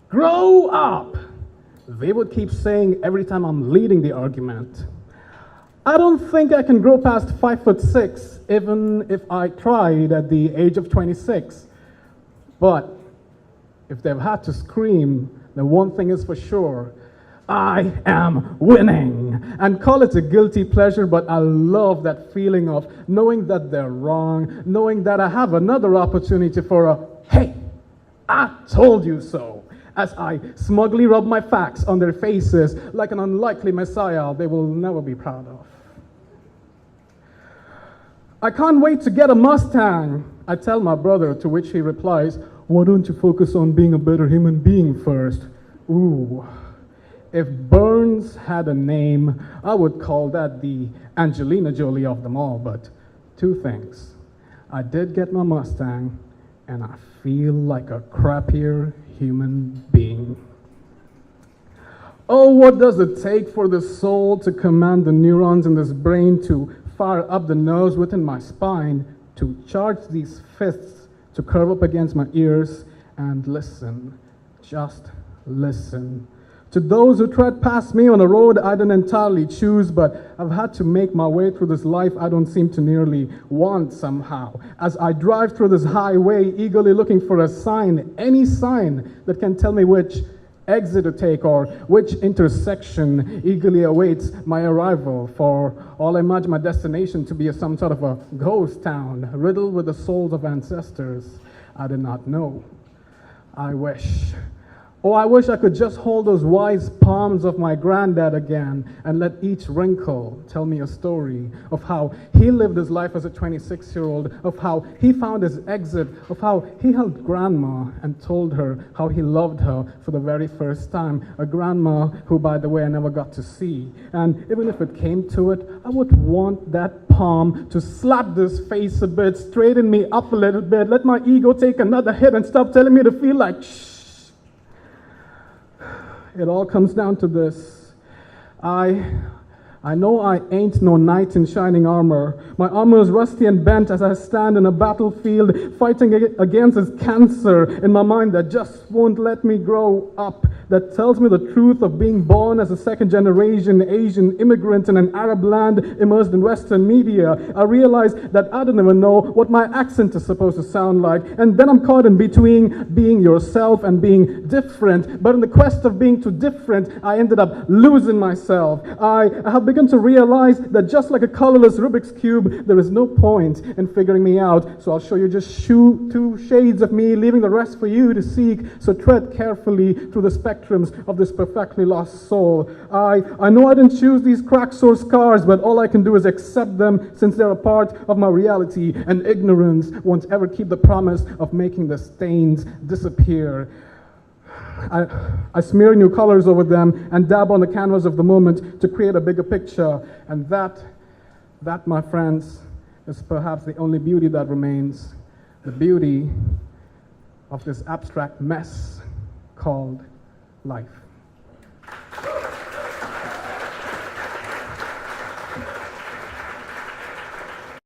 Grow up! They would keep saying every time I'm leading the argument. I don't think I can grow past 5'6", even if I tried at the age of 26. But if they've had to scream, then one thing is for sure. I am winning. And call it a guilty pleasure, but I love that feeling of knowing that they're wrong, knowing that I have another opportunity for a, hey, I told you so, as I smugly rub my facts on their faces like an unlikely messiah they will never be proud of. I can't wait to get a Mustang, I tell my brother, to which he replies, why don't you focus on being a better human being first? Ooh. If Burns had a name, I would call that the Angelina Jolie of them all, but two things. I did get my Mustang, and I feel like a crappier human being. Oh, what does it take for the soul to command the neurons in this brain to fire up the nerves within my spine, to charge these fists, to curve up against my ears and listen, just listen. To those who tread past me on a road I didn't entirely choose, but I've had to make my way through this life I don't seem to nearly want somehow. As I drive through this highway, eagerly looking for a sign, any sign that can tell me which exit to take or which intersection eagerly awaits my arrival. For all I imagine my destination to be some sort of a ghost town, riddled with the souls of ancestors I did not know. I wish I could just hold those wise palms of my granddad again and let each wrinkle tell me a story of how he lived his life as a 26-year-old, of how he found his exit, of how he held grandma and told her how he loved her for the very first time. A grandma who, by the way, I never got to see. And even if it came to it, I would want that palm to slap this face a bit, straighten me up a little bit, let my ego take another hit and stop telling me to feel like shh. It all comes down to this. I know I ain't no knight in shining armor. My armor is rusty and bent as I stand in a battlefield fighting against this cancer in my mind that just won't let me grow up, that tells me the truth of being born as a second-generation Asian immigrant in an Arab land immersed in Western media. I realize that I don't even know what my accent is supposed to sound like, and then I'm caught in between being yourself and being different. But in the quest of being too different, I ended up losing myself. I have begun to realize that just like a colorless Rubik's Cube, there is no point in figuring me out. So I'll show you just two shades of me, leaving the rest for you to seek. So tread carefully through the spectrums of this perfectly lost soul. I know I didn't choose these cracks or scars, but all I can do is accept them since they're a part of my reality, and ignorance won't ever keep the promise of making the stains disappear. I smear new colors over them and dab on the canvas of the moment to create a bigger picture. And that, my friends, is perhaps the only beauty that remains. The beauty of this abstract mess called life.